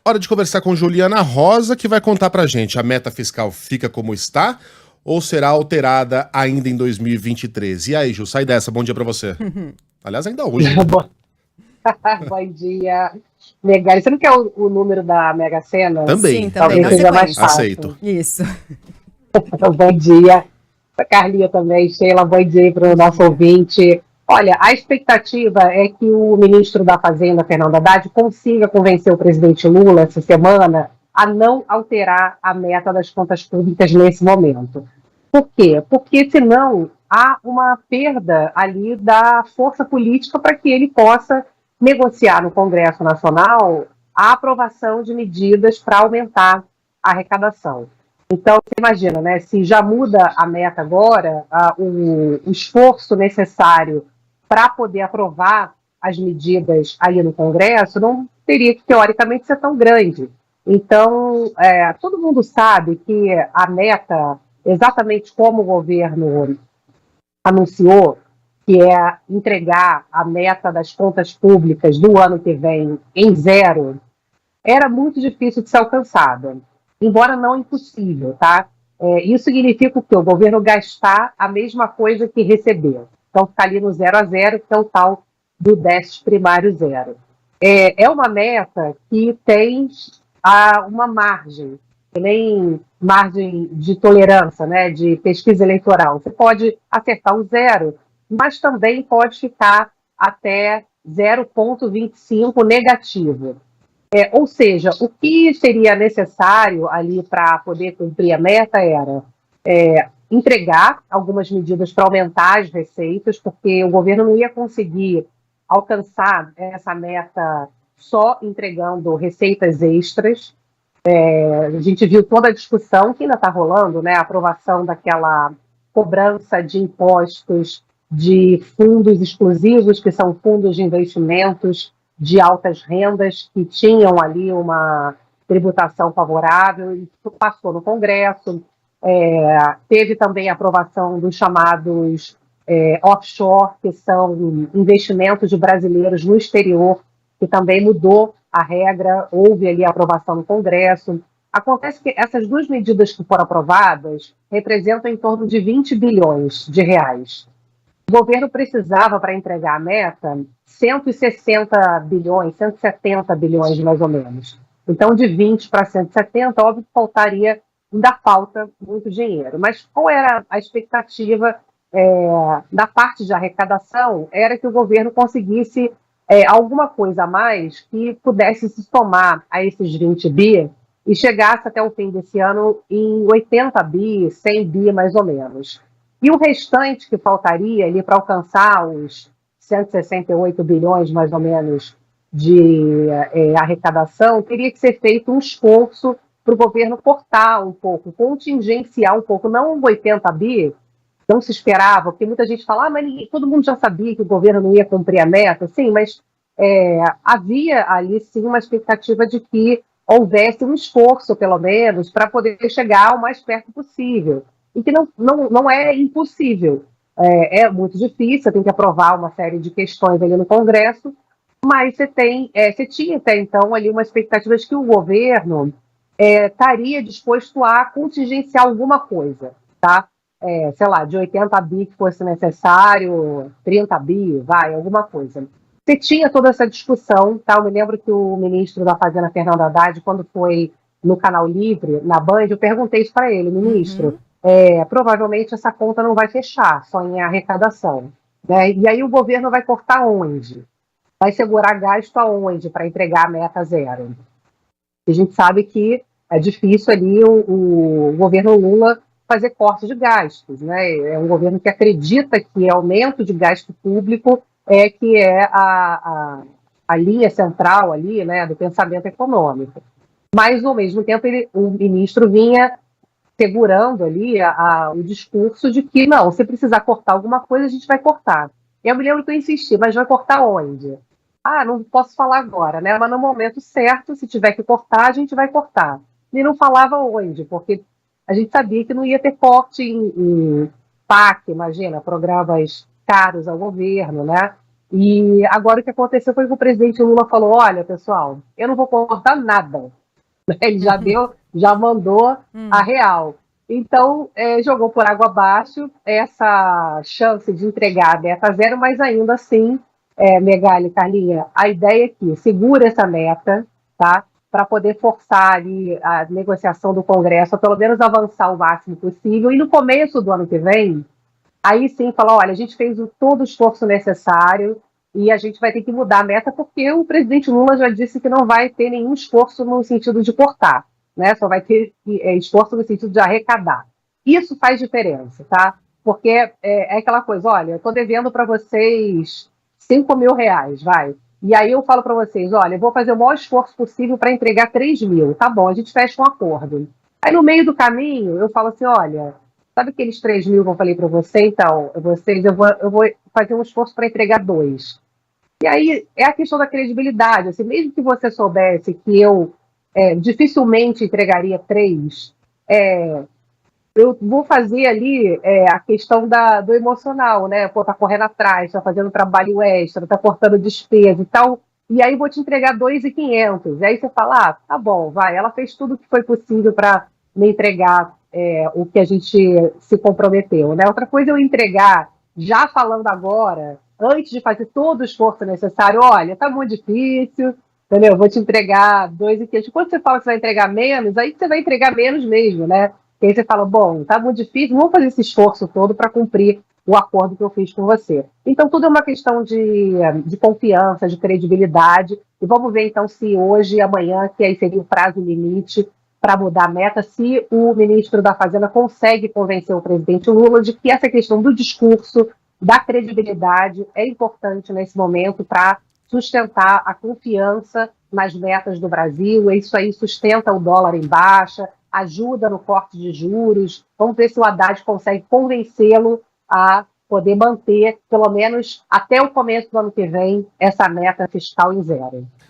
Hora de conversar com Juliana Rosa, que vai contar pra gente: a meta fiscal fica como está ou será alterada ainda em 2023? E aí, Ju, sai dessa. Bom dia pra você. Aliás, ainda hoje. Bom dia. Megali, você não quer o número da Mega Sena? Também. Sim, também, Talvez na seja mais sequência. fácil. Aceito. Isso. Bom dia. A Carlinha também, Sheila, bom dia para o nosso ouvinte. Olha, a expectativa é que o ministro da Fazenda, Fernando Haddad, consiga convencer o presidente Lula essa semana a não alterar a meta das contas públicas nesse momento. Por quê? Porque senão há uma perda ali da força política para que ele possa negociar no Congresso Nacional a aprovação de medidas para aumentar a arrecadação. Então, você imagina, né, se já muda a meta agora, o esforço necessário para poder aprovar as medidas ali no Congresso não teria que, teoricamente, ser tão grande. Então, todo mundo sabe que a meta, exatamente como o governo anunciou, que é entregar a meta das contas públicas do ano que vem em zero, era muito difícil de ser alcançada, embora não impossível, tá? Isso significa o quê? O governo gastar a mesma coisa que recebeu. Então, ficar ali no 0 a 0, que é o tal do déficit primário zero. É uma meta que tem uma margem, que nem margem de tolerância, né, de pesquisa eleitoral. Você pode acertar o zero, mas também pode ficar até 0,25 negativo. Ou seja, o que seria necessário ali para poder cumprir a meta era entregar algumas medidas para aumentar as receitas, porque o governo não ia conseguir alcançar essa meta só entregando receitas extras. A gente viu toda a discussão que ainda está rolando, né? A aprovação daquela cobrança de impostos de fundos exclusivos, que são fundos de investimentos de altas rendas, que tinham ali uma tributação favorável, e passou no Congresso. Teve também a aprovação dos chamados offshore, que são investimentos de brasileiros no exterior, que também mudou a regra, houve ali a aprovação no Congresso. Acontece que essas duas medidas que foram aprovadas representam em torno de 20 bilhões de reais. O governo precisava, para entregar a meta, 160 bilhões, 170 bilhões mais ou menos. Então, de 20 para 170, óbvio que ainda falta muito dinheiro. Mas qual era a expectativa da parte de arrecadação? Era que o governo conseguisse alguma coisa a mais que pudesse se somar a esses 20 bi e chegasse até o fim desse ano em 80 bi, 100 bi mais ou menos. E o restante que faltaria ali para alcançar os 168 bilhões mais ou menos de arrecadação, teria que ser feito um esforço para o governo cortar um pouco, contingenciar um pouco, não 80 bi, não se esperava, porque muita gente fala, mas todo mundo já sabia que o governo não ia cumprir a meta, sim, mas havia ali sim uma expectativa de que houvesse um esforço, pelo menos, para poder chegar o mais perto possível. E que não é impossível. É muito difícil, você tem que aprovar uma série de questões ali no Congresso, mas você tinha até então ali uma expectativa de que o governo estaria disposto a contingenciar alguma coisa, tá? Sei lá, de 80 bi que fosse necessário, 30 bi, alguma coisa. Você tinha toda essa discussão, tá? Eu me lembro que o ministro da Fazenda, Fernando Haddad, quando foi no Canal Livre, na Band, eu perguntei isso para ele, ministro, provavelmente essa conta não vai fechar, só em arrecadação, né? E aí o governo vai cortar onde? Vai segurar gasto aonde para entregar a meta zero? A gente sabe que é difícil ali o governo Lula fazer corte de gastos, né? É um governo que acredita que aumento de gasto público que é a linha central ali, né, do pensamento econômico. Mas, ao mesmo tempo, o ministro vinha segurando ali o discurso de que, não, se precisar cortar alguma coisa, a gente vai cortar. E eu me lembro que eu insisti, mas vai cortar onde? Não posso falar agora, né? Mas no momento certo, se tiver que cortar, a gente vai cortar. E não falava onde, porque a gente sabia que não ia ter corte em PAC, imagina, programas caros ao governo, né? E agora o que aconteceu foi que o presidente Lula falou: olha, pessoal, eu não vou cortar nada. Ele já mandou a real. Então, jogou por água abaixo essa chance de entregar a meta zero, mas ainda assim, Megali, Carlinha, a ideia é que segura essa meta, tá? Para poder forçar ali a negociação do Congresso, a pelo menos avançar o máximo possível, e no começo do ano que vem, aí sim falar, olha, a gente fez todo o esforço necessário e a gente vai ter que mudar a meta porque o presidente Lula já disse que não vai ter nenhum esforço no sentido de cortar, né? Só vai ter esforço no sentido de arrecadar. Isso faz diferença, tá? Porque é aquela coisa, olha, eu estou devendo para vocês R$ 5.000, vai. E aí eu falo para vocês, olha, eu vou fazer o maior esforço possível para entregar 3.000, tá bom, a gente fecha um acordo. Aí no meio do caminho eu falo assim, olha, sabe aqueles 3.000 que eu falei para você? Então, eu vou fazer um esforço para entregar 2. E aí é a questão da credibilidade. Assim, mesmo que você soubesse que eu dificilmente entregaria 3, eu vou fazer ali a questão do emocional, né? Pô, tá correndo atrás, tá fazendo trabalho extra, tá cortando despesa e tal. E aí vou te entregar 2.500. E aí você fala, ah, tá bom, vai. Ela fez tudo o que foi possível para me entregar o que a gente se comprometeu, né? Outra coisa é eu entregar, já falando agora, antes de fazer todo o esforço necessário, olha, tá muito difícil, entendeu? Eu vou te entregar 2.500. Quando você fala que você vai entregar menos, aí você vai entregar menos mesmo, né? E aí você fala, bom, tá muito difícil, vamos fazer esse esforço todo para cumprir o acordo que eu fiz com você. Então, tudo é uma questão de confiança, de credibilidade, e vamos ver então se hoje e amanhã, que aí seria o prazo limite para mudar a meta, se o ministro da Fazenda consegue convencer o presidente Lula de que essa questão do discurso, da credibilidade, é importante nesse momento para sustentar a confiança nas metas do Brasil, e isso aí sustenta o dólar em baixa, ajuda no corte de juros. Vamos ver se o Haddad consegue convencê-lo a poder manter, pelo menos até o começo do ano que vem, essa meta fiscal em zero.